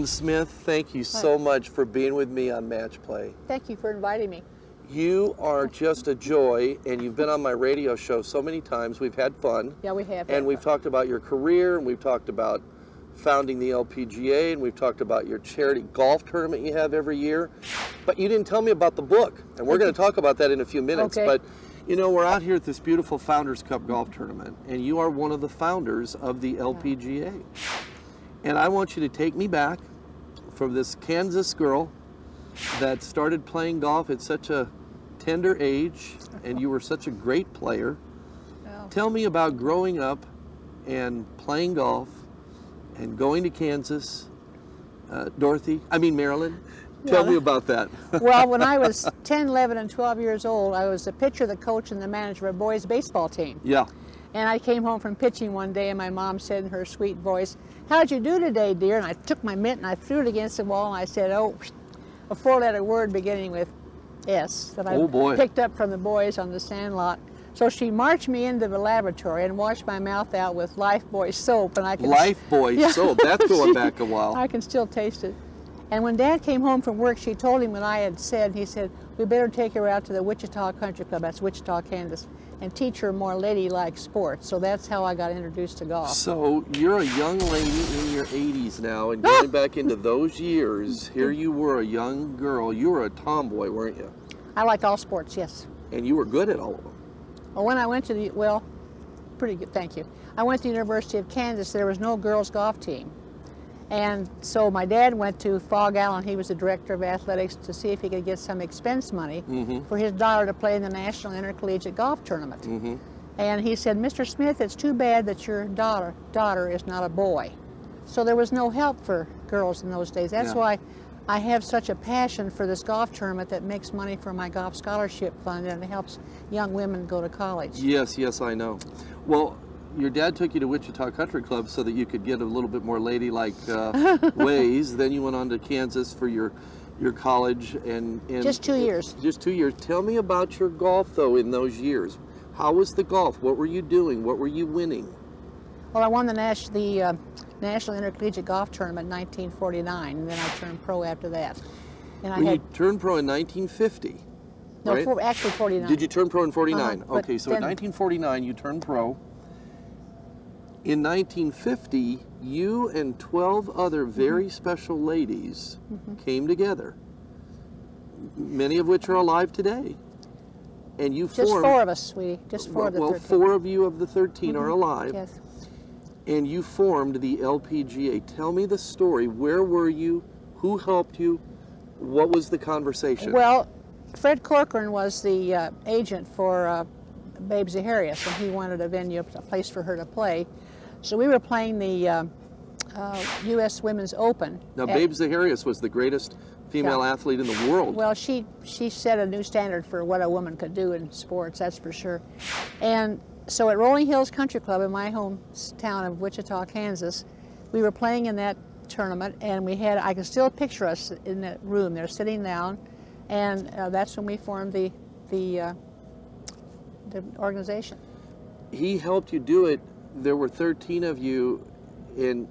Marilynn Smith, thank you so much for being with me on Match Play. Thank you for inviting me. You are just a joy, and you've been on my radio show so many times. We've had fun. Yeah, we have. And we've talked about your career, and we've talked about founding the LPGA, and we've talked about your charity golf tournament you have every year. But you didn't tell me about the book, and we're going to talk about that in a few minutes. Okay. But you know, we're out here at this beautiful Founders Cup golf tournament, and you are one of the founders of the LPGA. And I want you to take me back from this Kansas girl that started playing golf at such a tender age, and you were such a great player. Well, Tell me about growing up and playing golf and going to Kansas. Marilyn, tell me about that. well, when I was 10, 11, and 12 years old, I was the pitcher, the coach, and the manager of a boys' baseball team. Yeah. And I came home from pitching one day, and my mom said in her sweet voice, "How'd you do today, dear?" And I took my mitt and I threw it against the wall, and I said, "Oh," a four-letter word beginning with S that I picked up from the boys on the sandlot. So she marched me into the laboratory and washed my mouth out with Lifebuoy soap, and I can Lifebuoy soap. That's going back a while. I can still taste it. And when Dad came home from work, she told him what I had said. He said, "We better take her out to the Wichita Country Club," that's Wichita, Kansas, "and teach her more ladylike sports." So that's how I got introduced to golf. So you're a young lady in your 80s now, and going back into those years, here you were a young girl. You were a tomboy, weren't you? I like all sports, yes. And you were good at all of them. Well, when I went to the, pretty good, thank you. I went to the University of Kansas. There was no girls golf team. And so my dad went to Fog Allen, he was the director of athletics, to see if he could get some expense money for his daughter to play in the National Intercollegiate Golf Tournament. And he said, "Mr. Smith, it's too bad that your daughter is not a boy." So there was no help for girls in those days. That's why I have such a passion for this golf tournament that makes money for my golf scholarship fund, and it helps young women go to college. Yes, yes, I know. Well, your dad took you to Wichita Country Club so that you could get a little bit more ladylike ways. Then you went on to Kansas for your college and just 2 years. Just 2 years. Tell me about your golf though in those years. How was the golf? What were you doing? What were you winning? Well, I won the National Intercollegiate Golf Tournament in 1949, and then I turned pro after that. And you turned pro in 1950. No, right? Actually 49. Did you turn pro in 49? Okay, so in then, 1949 you turned pro. In 1950, you and 12 other very special ladies came together, many of which are alive today. And you formed... Just 4 of us, sweetie. Just 4 of the 13. Well, 4 of you of the 13 are alive. Yes. And you formed the LPGA. Tell me the story. Where were you? Who helped you? What was the conversation? Well, Fred Corcoran was the agent for Babe Zaharias, and he wanted a venue, a place for her to play. So we were playing the U.S. Women's Open. Now, Babe Zaharias was the greatest female athlete in the world. Well, she set a new standard for what a woman could do in sports, that's for sure. And so at Rolling Hills Country Club in my hometown of Wichita, Kansas, we were playing in that tournament, and we had, I can still picture us in that room there sitting down, and that's when we formed the organization. He helped you do it. There were 13 of you, and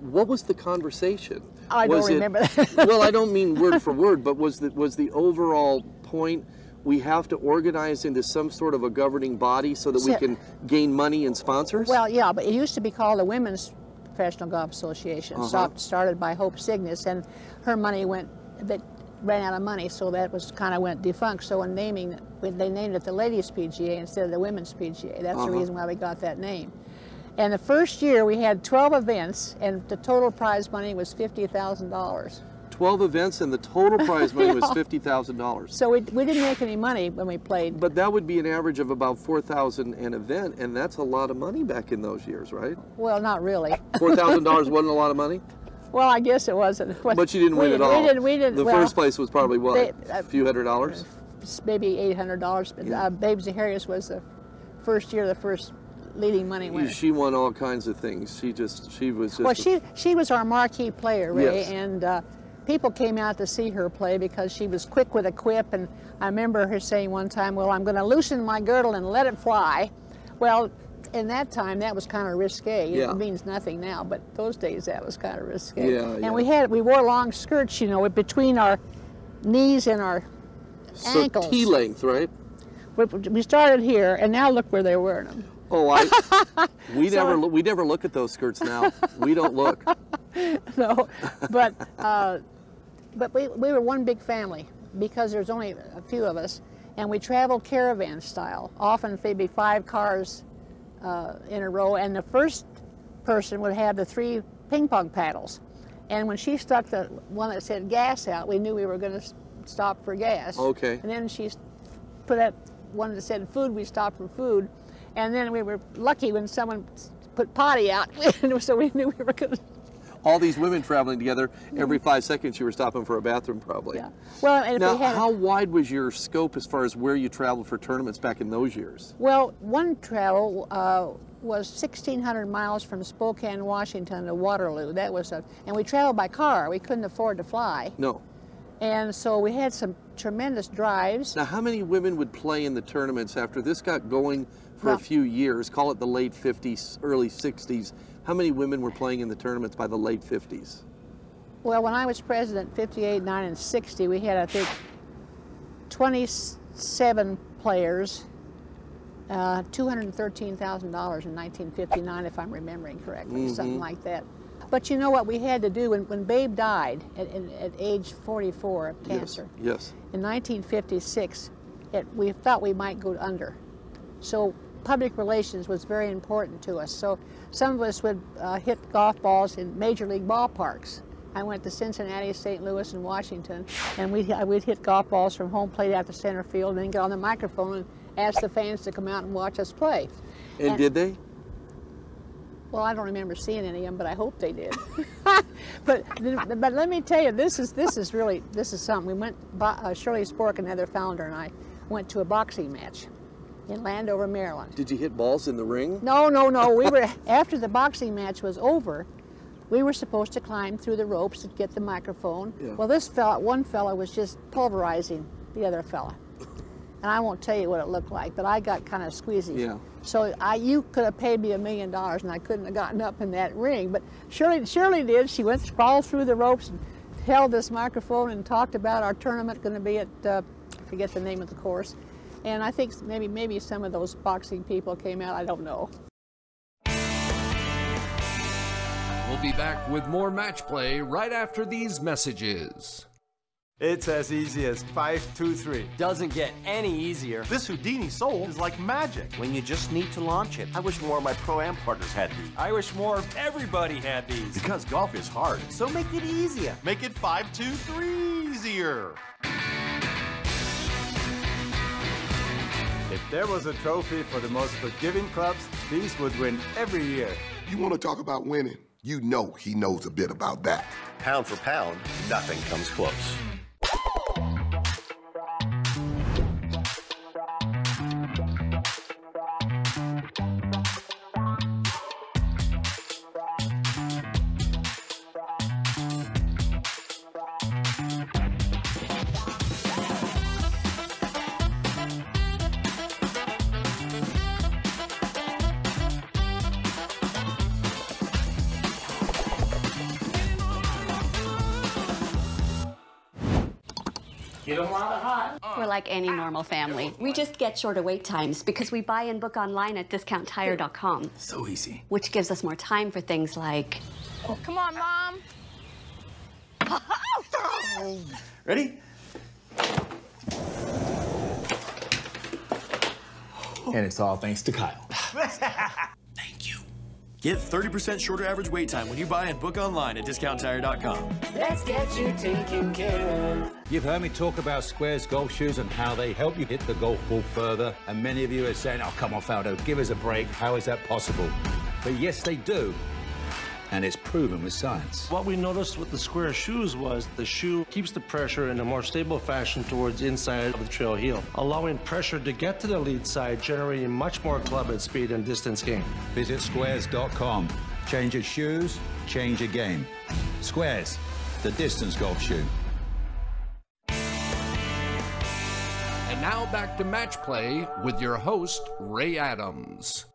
what was the conversation? I don't remember that. Well, I don't mean word for word, but was the overall point, we have to organize into some sort of a governing body so that we can gain money and sponsors? Well, yeah, but it used to be called the Women's Professional Golf Association. Started by Hope Cygnus, and her money ran out of money, so that was kind of went defunct. So in naming, they named it the Ladies PGA instead of the Women's PGA. That's the reason why we got that name. And the first year we had 12 events, and the total prize money was $50,000. 12 events, and the total prize money was $50,000. So we didn't make any money when we played. But that would be an average of about $4,000 an event, and that's a lot of money back in those years, right? Well, not really. $4,000 wasn't a lot of money? Well, I guess it wasn't. But you didn't win at all. We didn't. The first place was probably what, a few $100? Maybe $800. Babe Zaharias was the first year, the first leading money winner. She won all kinds of things. She was just. Well, she was our marquee player, Ray, yes. And people came out to see her play because she was quick with a quip. And I remember her saying one time, "Well, I'm going to loosen my girdle and let it fly." Well, in that time, that was kind of risque. Yeah. It means nothing now, but those days that was kind of risque. Yeah, yeah. And we wore long skirts, you know, between our knees and our ankles. So T-length, right? We started here, and now look where they're wearing them. Oh, we never look at those skirts now. We don't look. No, but we were one big family because there's only a few of us, and we traveled caravan style. Often maybe 5 cars in a row, and the first person would have the 3 ping pong paddles. And when she stuck the one that said gas out, we knew we were going to stop for gas. Okay. And then she put that one that said food, we stopped for food. And then we were lucky when someone put potty out, so we knew we were going to. All these women traveling together, every 5 seconds you were stopping for a bathroom probably. Yeah. Well, and now, how wide was your scope as far as where you traveled for tournaments back in those years? Well, one travel was 1,600 miles from Spokane, Washington to Waterloo. That was and we traveled by car. We couldn't afford to fly. No. And so we had some tremendous drives. Now, how many women would play in the tournaments after this got going for a few years? Call it the late 50s, early 60s. How many women were playing in the tournaments by the late 50s? Well, when I was president, 58, 9, and 60, we had, I think, 27 players, $213,000 in 1959, if I'm remembering correctly, something like that. But you know what we had to do when Babe died at age 44 of cancer? Yes. In 1956, we thought we might go under. So public relations was very important to us. So some of us would hit golf balls in major league ballparks. I went to Cincinnati, St. Louis, and Washington, and we'd hit golf balls from home plate out to center field, and then get on the microphone and ask the fans to come out and watch us play. And did they? Well, I don't remember seeing any of them, but I hope they did. but let me tell you, this is something. We went. Shirley Spork, another founder, and I went to a boxing match in Landover, Maryland. Did you hit balls in the ring? No, no, no. We were after the boxing match was over. We were supposed to climb through the ropes and get the microphone. Yeah. Well, one fella was just pulverizing the other fella. And I won't tell you what it looked like, but I got kind of squeezy. Yeah. So you could have paid me $1 million and I couldn't have gotten up in that ring. But Shirley did. She went sprawled through the ropes and held this microphone and talked about our tournament going to be at, I forget the name of the course. And I think maybe some of those boxing people came out, I don't know. We'll be back with more match play right after these messages. It's as easy as 5, 2, 3. Doesn't get any easier. This Houdini soul is like magic. When you just need to launch it. I wish more of my Pro-Am partners had these. I wish more of everybody had these. Because golf is hard. So make it easier. Make it 5, 2, 3 easier. If there was a trophy for the most forgiving clubs, these would win every year. You want to talk about winning? You know he knows a bit about that. Pound for pound, nothing comes close. We're like any normal family. We just get shorter wait times because we buy and book online at discounttire.com. So easy. Which gives us more time for things like... Oh, come on, Mom. Ready? And it's all thanks to Kyle. Thank you. Get 30% shorter average wait time when you buy and book online at discounttire.com. Let's get you taken care of. You've heard me talk about Squares golf shoes and how they help you hit the golf ball further. And many of you are saying, oh, come on, Faldo, give us a break. How is that possible? But yes, they do. And it's proven with science. What we noticed with the Square shoes was the shoe keeps the pressure in a more stable fashion towards inside of the trail heel, allowing pressure to get to the lead side, generating much more club head speed and distance gain. Visit squares.com. Change your shoes, change your game. Squares, the distance golf shoe. And now back to match play with your host, Ray Adams.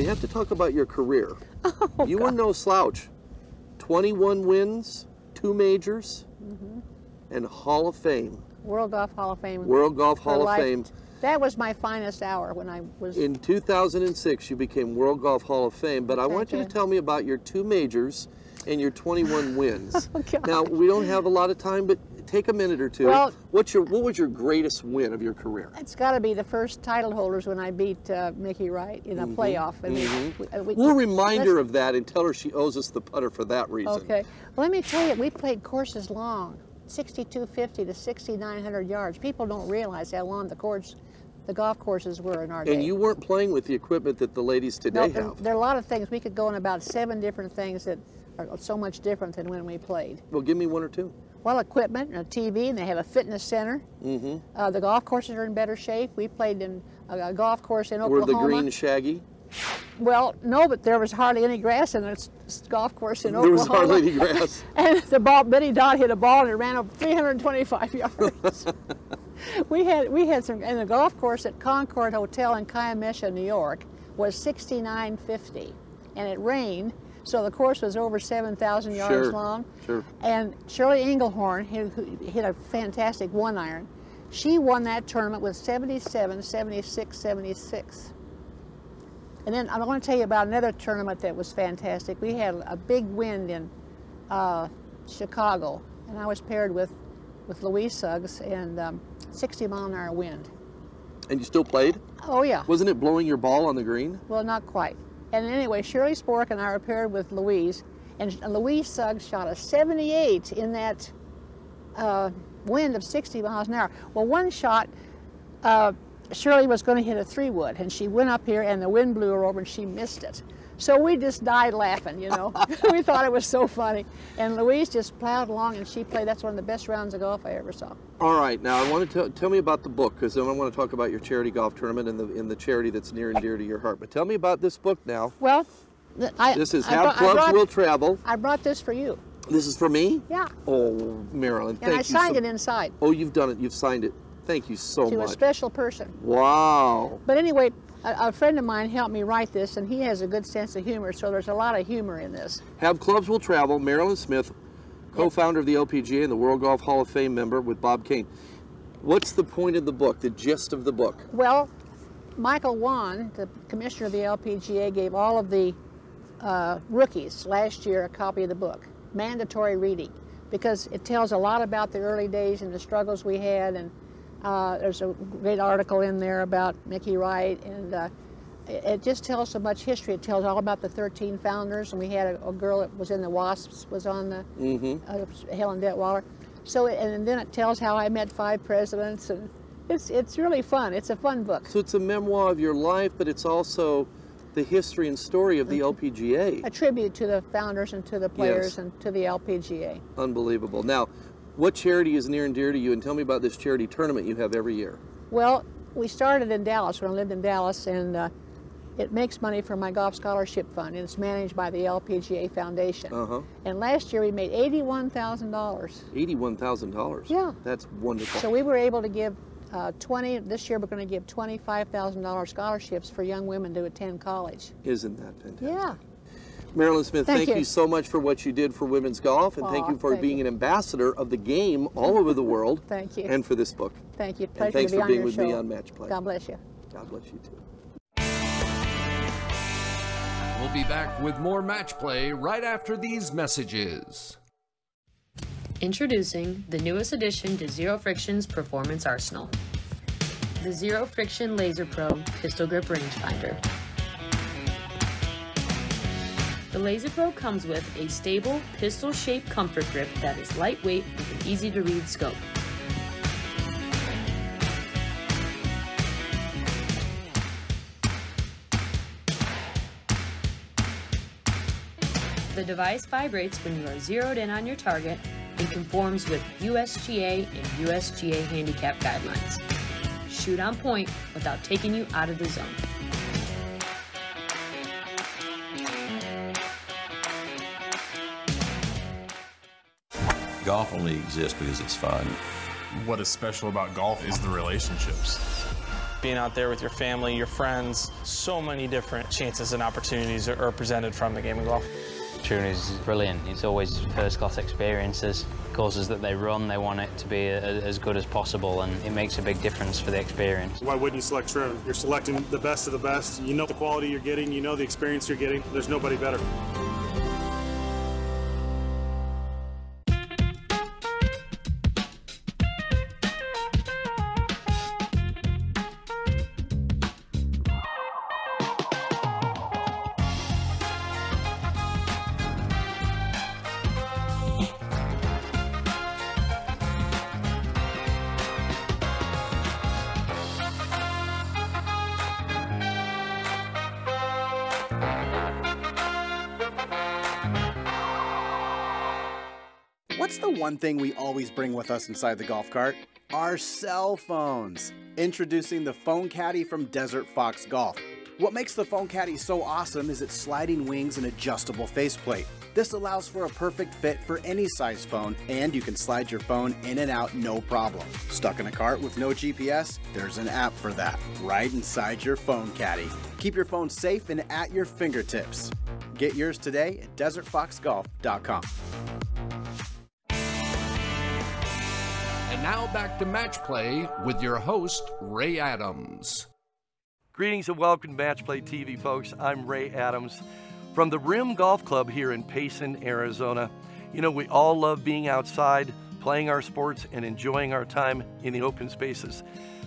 We have to talk about your career. Oh, you were no slouch. 21 wins, 2 majors, and Hall of Fame. World Golf Hall of Fame. World Golf for Hall of life. Fame. That was my finest hour when I was... In 2006, you became World Golf Hall of Fame, but I want you to tell me about your 2 majors and your 21 wins. Oh, God. Now, we don't have a lot of time, but take a minute or two. Well, what was your greatest win of your career? It's got to be the first title holders when I beat Mickey Wright in a playoff. I mean, we'll remind her of that and tell her she owes us the putter for that reason. Okay. Well, let me tell you, we played courses long, 6,250 to 6,900 yards. People don't realize how long the golf courses were in our day. And you weren't playing with the equipment that the ladies today have. There are a lot of things. We could go in about 7 different things that are so much different than when we played. Well, give me 1 or 2. Well, equipment and a TV, and they have a fitness center. The golf courses are in better shape. We played in a golf course in Oklahoma. Were the greens shaggy? Well, no, but there was hardly any grass in this golf course in Oklahoma. There was hardly any grass. And the ball, Benny Dodd hit a ball and it ran over 325 yards. we had some, and the golf course at Concord Hotel in Kiamesha, New York, was 6950, and it rained. So the course was over 7,000 yards long. Sure. And Shirley Englehorn, who hit a fantastic 1-iron, she won that tournament with 77, 76, 76. And then I want to tell you about another tournament that was fantastic. We had a big wind in Chicago, and I was paired with Louise Suggs, and 60-mile-an-hour wind. And you still played? Oh, yeah. Wasn't it blowing your ball on the green? Well, not quite. And anyway, Shirley Spork and I were paired with Louise, and Louise Suggs shot a 78 in that wind of 60 miles an hour. Well, one shot, Shirley was going to hit a 3-wood, and she went up here, and the wind blew her over, and she missed it. So we just died laughing, you know. We thought it was so funny. And Louise just plowed along, and she played. That's one of the best rounds of golf I ever saw. All right, now I want to tell me about the book, because then I want to talk about your charity golf tournament and the charity that's near and dear to your heart. But tell me about this book now. Well, this is Have Clubs Will Travel. I brought this for you. This is for me? Yeah. Oh, Marilynn, thank you. And I signed it inside. Oh, you've done it. You've signed it. Thank you so much. To a special person. Wow. But anyway, a friend of mine helped me write this, and he has a good sense of humor, so there's a lot of humor in this. Have Clubs Will Travel, Marilynn Smith, co-founder of the LPGA and the World Golf Hall of Fame member with Bob Kane. What's the point of the book, the gist of the book? Well, Michael Wan, the commissioner of the LPGA, gave all of the rookies last year a copy of the book, mandatory reading, because it tells a lot about the early days and the struggles we had, and there's a great article in there about Mickey Wright, and it just tells so much history. It tells all about the 13 founders, and we had a girl that was in the Wasps, was on the Helen Detweiler. So, and then it tells how I met 5 presidents, and it's really fun. It's a fun book. So it's a memoir of your life, but it's also the history and story of the LPGA. A tribute to the founders and to the players and to the LPGA. Unbelievable. Now, what charity is near and dear to you, and tell me about this charity tournament you have every year? Well, we started in Dallas when I lived in Dallas, and it makes money for my golf scholarship fund, and it's managed by the LPGA Foundation. And last year we made $81,000. $81,000? Yeah. That's wonderful. So we were able to give this year we're going to give $25,000 scholarships for young women to attend college. Isn't that fantastic? Yeah. Marilynn Smith, thank you so much for what you did for women's golf, and thank you for being an ambassador of the game all over the world. Thank you. And for this book. Thank you. And Pleasure thanks to be for on being your with show. me on Match Play. God bless you. God bless you too. We'll be back with more Match Play right after these messages. Introducing the newest addition to Zero Friction's performance arsenal, the Zero Friction Laser Pro Pistol Grip Rangefinder. The Laser Pro comes with a stable, pistol-shaped comfort grip that is lightweight with an easy-to-read scope. The device vibrates when you are zeroed in on your target and conforms with USGA and USGA handicap guidelines. Shoot on point without taking you out of the zone. Golf only exists because it's fun. What is special about golf is the relationships. Being out there with your family, your friends, so many different chances and opportunities are presented from the game of golf. Opportunities is brilliant. It's always first-class experiences. Courses that they run, they want it to be as good as possible, and it makes a big difference for the experience. Why wouldn't you select Trim? You're selecting the best of the best. You know the quality you're getting, you know the experience you're getting. There's nobody better. What's the one thing we always bring with us inside the golf cart? Our cell phones. Introducing the Phone Caddy from Desert Fox Golf. What makes the Phone Caddy so awesome is its sliding wings and adjustable faceplate. This allows for a perfect fit for any size phone, and you can slide your phone in and out no problem. Stuck in a cart with no GPS? There's an app for that, right inside your Phone Caddy. Keep your phone safe and at your fingertips. Get yours today at desertfoxgolf.com. And now back to Match Play with your host, Ray Adams. Greetings and welcome to Match Play TV, folks. I'm Ray Adams from the Rim Golf Club here in Payson, Arizona. You know, we all love being outside, playing our sports, and enjoying our time in the open spaces.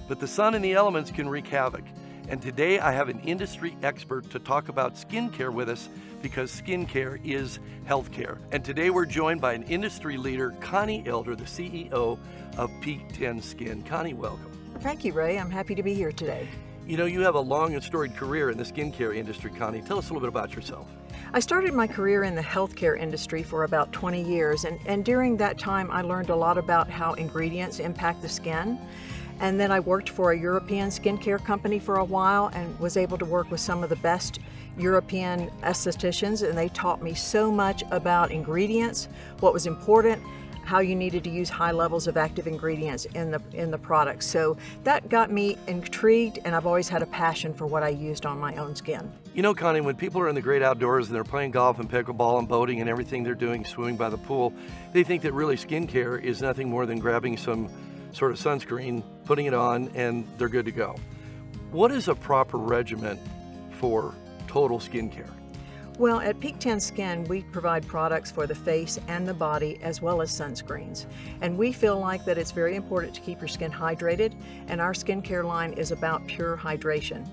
But the sun and the elements can wreak havoc. And today I have an industry expert to talk about skincare with us, because skincare is healthcare. And today we're joined by an industry leader, Connie Elder, the CEO of Peak 10 Skin. Connie, welcome. Thank you, Ray. I'm happy to be here today. You know, you have a long and storied career in the skincare industry, Connie. Tell us a little bit about yourself. I started my career in the healthcare industry for about 20 years, and during that time I learned a lot about how ingredients impact the skin. And then I worked for a European skincare company for a while and was able to work with some of the best European estheticians, and they taught me so much about ingredients, what was important, how you needed to use high levels of active ingredients in the products. So that got me intrigued, and I've always had a passion for what I used on my own skin. You know, Connie, when people are in the great outdoors and they're playing golf and pickleball and boating and everything they're doing, swimming by the pool, they think that really skincare is nothing more than grabbing some sort of sunscreen, putting it on, and they're good to go. What is a proper regimen for total skincare? Well, at Peak 10 Skin, we provide products for the face and the body, as well as sunscreens. And we feel like that it's very important to keep your skin hydrated, and our skincare line is about pure hydration.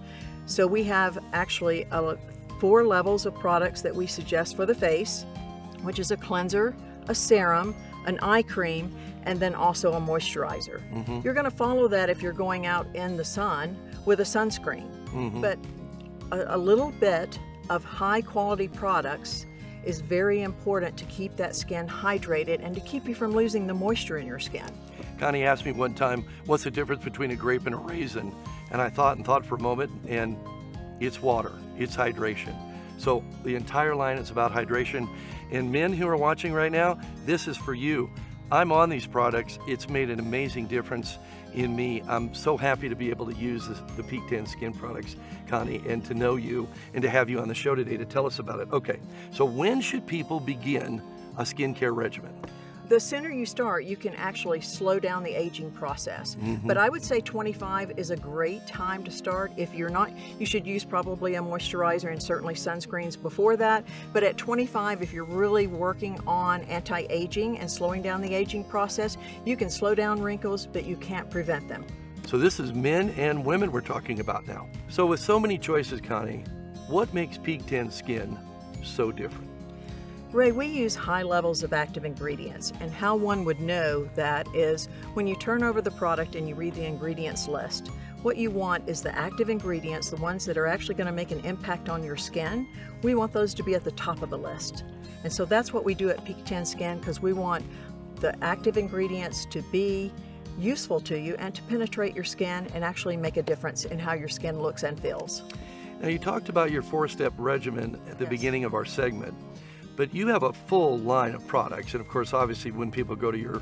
So we have actually 4 levels of products that we suggest for the face, which is a cleanser, a serum, an eye cream, and then also a moisturizer. You're going to follow that if you're going out in the sun with a sunscreen. But a little bit of high quality products is very important to keep that skin hydrated and to keep you from losing the moisture in your skin. Connie asked me one time, what's the difference between a grape and a raisin? And I thought for a moment, and it's water, it's hydration. So the entire line is about hydration. And men who are watching right now, this is for you. I'm on these products. It's made an amazing difference in me. I'm so happy to be able to use the Peak 10 Skin products, Connie, and to know you and to have you on the show today to tell us about it. Okay, so when should people begin a skincare regimen? The sooner you start, you can actually slow down the aging process. But I would say 25 is a great time to start. If you're not, you should use probably a moisturizer and certainly sunscreens before that. But at 25, if you're really working on anti-aging and slowing down the aging process, you can slow down wrinkles, but you can't prevent them. So this is men and women we're talking about now. So with so many choices, Connie, what makes Peak 10 Skin so different? Ray, we use high levels of active ingredients, and how one would know that is when you turn over the product and you read the ingredients list. What you want is the active ingredients, the ones that are actually going to make an impact on your skin. We want those to be at the top of the list. And so that's what we do at Peak 10 Skin, because we want the active ingredients to be useful to you and to penetrate your skin and actually make a difference in how your skin looks and feels. Now, you talked about your 4-step regimen at the beginning of our segment. But you have a full line of products, and of course, obviously, when people go to your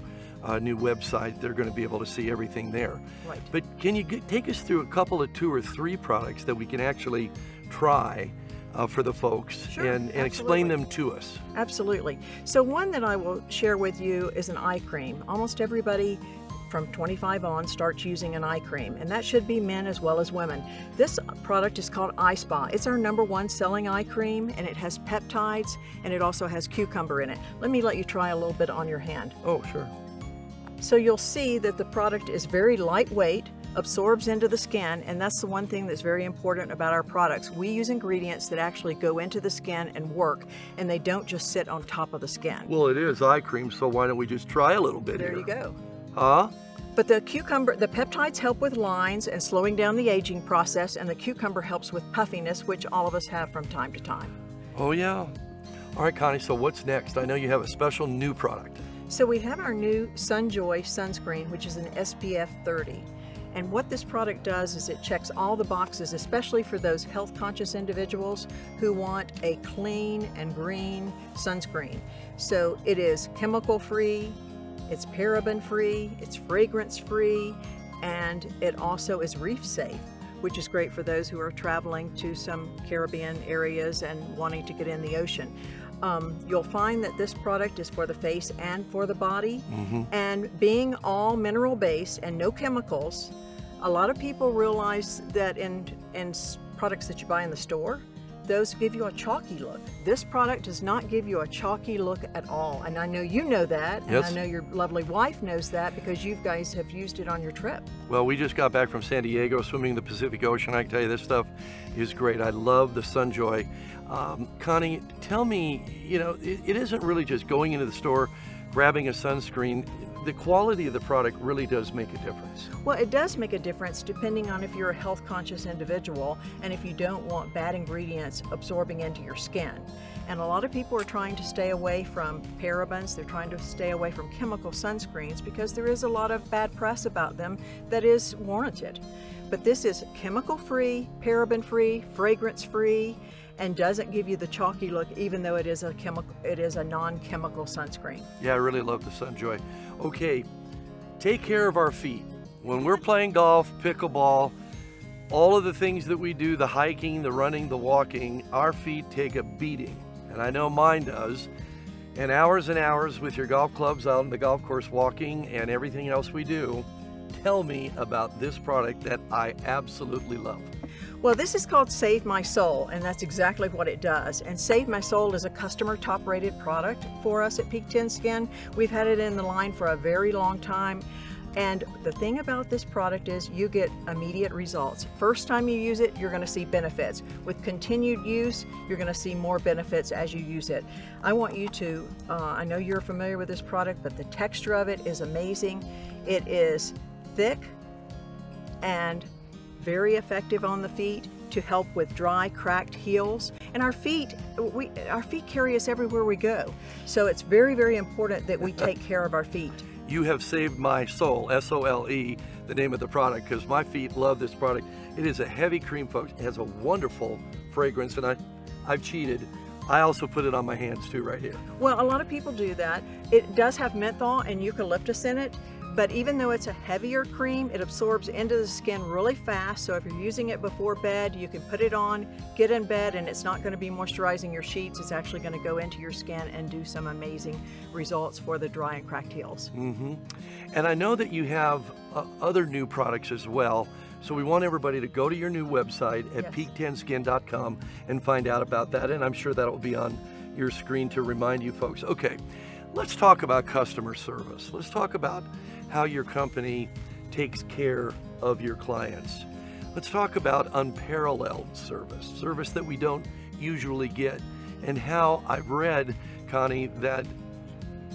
new website, they're going to be able to see everything there. Right. But can you take us through a couple of 2 or 3 products that we can actually try for the folks and explain them to us? Absolutely. So one that I will share with you is an eye cream. Almost everybody from 25 on starts using an eye cream, and that should be men as well as women. This product is called Eye Spa. It's our #1 selling eye cream, and it has peptides, and it also has cucumber in it. Let you try a little bit on your hand. Oh, sure. So you'll see that the product is very lightweight, absorbs into the skin, and that's the one thing that's very important about our products. We use ingredients that actually go into the skin and work, and they don't just sit on top of the skin. Well, it is eye cream, so why don't we just try a little bit There here? you go. Huh? But the peptides help with lines and slowing down the aging process, and the cucumber helps with puffiness, which all of us have from time to time. Oh, yeah. All right, Connie, so what's next? I know you have a special new product. So we have our new SunJoy sunscreen, which is an SPF 30. And what this product does is it checks all the boxes, especially for those health-conscious individuals who want a clean and green sunscreen. So it is chemical-free, it's paraben-free, it's fragrance-free, and it also is reef-safe, which is great for those who are traveling to some Caribbean areas and wanting to get in the ocean. You'll find that this product is for the face and for the body, and being all mineral based and no chemicals, a lot of people realize that in products that you buy in the store, those give you a chalky look. This product does not give you a chalky look at all, and I know you know that, and I know your lovely wife knows that because you guys have used it on your trip. Well, we just got back from San Diego swimming in the Pacific Ocean. I can tell you this stuff is great. I love the SunJoy. Connie, tell me, it isn't really just going into the store, grabbing a sunscreen. The quality of the product really does make a difference. Well, it does make a difference depending on if you're a health-conscious individual and if you don't want bad ingredients absorbing into your skin. And a lot of people are trying to stay away from parabens, they're trying to stay away from chemical sunscreens because there is a lot of bad press about them that is warranted. But this is chemical-free, paraben-free, fragrance-free, and doesn't give you the chalky look even though it is a non-chemical sunscreen. Yeah, I really love the SunJoy. Okay, take care of our feet. When we're playing golf, pickleball, all of the things that we do, the hiking, the running, the walking, our feet take a beating. And I know mine does. And hours with your golf clubs out on the golf course walking and everything else we do. Tell me about this product that I absolutely love. Well, this is called Save My Soul, and that's exactly what it does. And Save My Soul is a customer top-rated product for us at Peak 10 Skin. We've had it in the line for a very long time. And the thing about this product is you get immediate results. First time you use it, you're going to see benefits. With continued use, you're going to see more benefits as you use it. I want you to, I know you're familiar with this product, but the texture of it is amazing. It is thick and very effective on the feet to help with dry, cracked heels. And our feet carry us everywhere we go. So it's very, very important that we take care of our feet. You have saved my soul, S-O-L-E, the name of the product, because my feet love this product. It is a heavy cream, folks. It has a wonderful fragrance, and I've cheated. I also put it on my hands too right here. Well, a lot of people do that. It does have menthol and eucalyptus in it, but even though it's a heavier cream, it absorbs into the skin really fast. So if you're using it before bed, you can put it on, get in bed, and it's not going to be moisturizing your sheets. It's actually going to go into your skin and do some amazing results for the dry and cracked heels. And I know that you have other new products as well. So we want everybody to go to your new website at peak10skin.com and find out about that. And I'm sure that will be on your screen to remind you folks. Okay, let's talk about customer service. Let's talk about how your company takes care of your clients. Let's talk about unparalleled service that we don't usually get, and how I've read, Connie, that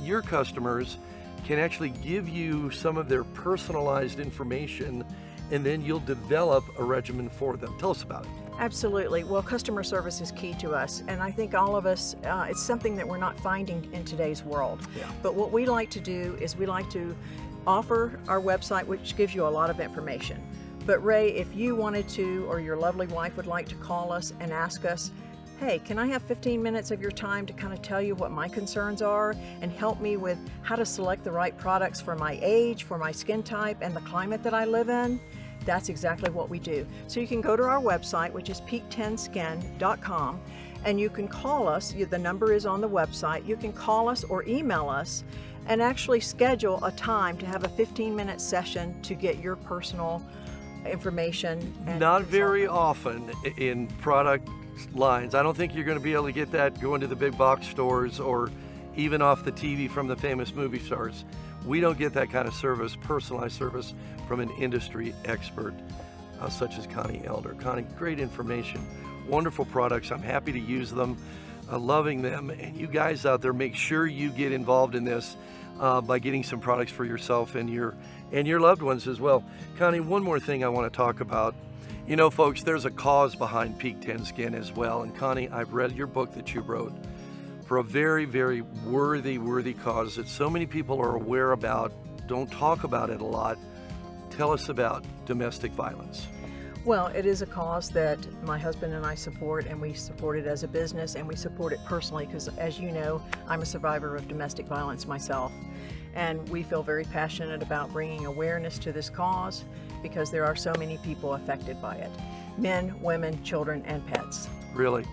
your customers can actually give you some of their personalized information, and then you'll develop a regimen for them. Tell us about it. Absolutely. Well, customer service is key to us, and I think all of us, it's something that we're not finding in today's world. But what we like to do is we like to offer our website, which gives you a lot of information. But Ray, if you wanted to, or your lovely wife would like to call us and ask us, hey, can I have 15 minutes of your time to kind of tell you what my concerns are and help me with how to select the right products for my age, for my skin type, and the climate that I live in? That's exactly what we do. So you can go to our website, which is peak10skin.com, and you can call us. The number is on the website. You can call us or email us and actually schedule a time to have a 15-minute session to get your personal information. Not very often in product lines. I don't think you're going to be able to get that going to the big box stores or even off the TV from the famous movie stars. We don't get that kind of service, personalized service, from an industry expert such as Connie Elder. Connie, great information, wonderful products. I'm happy to use them, loving them. And you guys out there, make sure you get involved in this by getting some products for yourself and your loved ones as well. Connie, one more thing I want to talk about. You know, folks, there's a cause behind Peak 10 Skin as well. And Connie, I've read your book that you wrote for a very, very worthy cause that so many people are aware about, don't talk about it a lot. Tell us about domestic violence. Well, it is a cause that my husband and I support, and we support it as a business, and we support it personally because, as you know, I'm a survivor of domestic violence myself. And we feel very passionate about bringing awareness to this cause because there are so many people affected by it. Men, women, children, and pets. Really?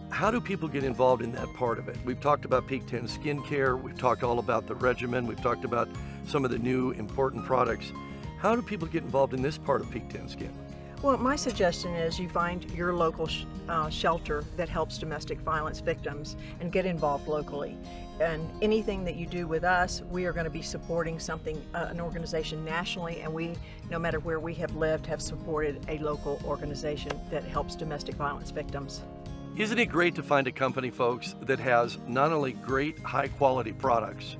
How do people get involved in that part of it? We've talked about Peak 10 skincare, we've talked all about the regimen, we've talked about some of the new important products. How do people get involved in this part of Peak 10 Skin? Well, my suggestion is you find your local shelter that helps domestic violence victims and get involved locally. And anything that you do with us, we are going to be supporting something, an organization nationally, and we, no matter where we have lived, have supported a local organization that helps domestic violence victims. Isn't it great to find a company, folks, that has not only great high-quality products,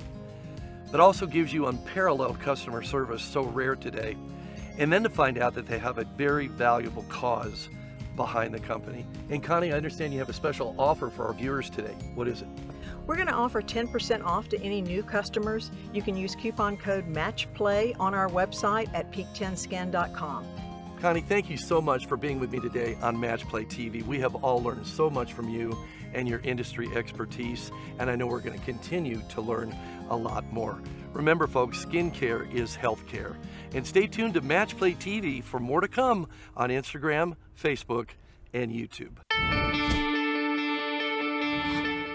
but also gives you unparalleled customer service, so rare today, and then to find out that they have a very valuable cause behind the company. And Connie, I understand you have a special offer for our viewers today. What is it? We're going to offer 10% off to any new customers. You can use coupon code MATCHPLAY on our website at peak10skin.com. Connie, thank you so much for being with me today on Match Play TV. We have all learned so much from you and your industry expertise, and I know we're going to continue to learn a lot more. Remember, folks, skincare is healthcare. And stay tuned to Match Play TV for more to come on Instagram, Facebook, and YouTube.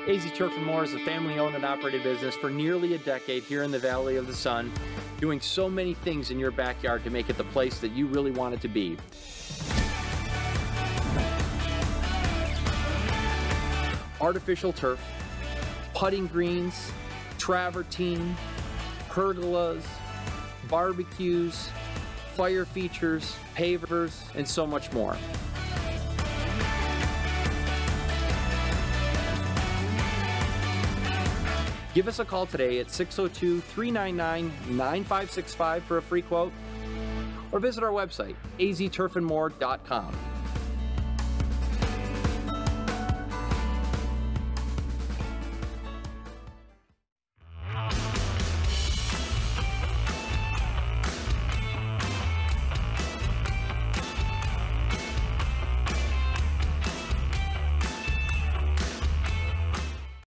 AZ Turf & More is a family-owned and operated business for nearly a decade here in the Valley of the Sun, doing so many things in your backyard to make it the place that you really want it to be. Artificial turf, putting greens, travertine, pergolas, barbecues, fire features, pavers, and so much more. Give us a call today at 602-399-9565 for a free quote, or visit our website, azturfandmore.com.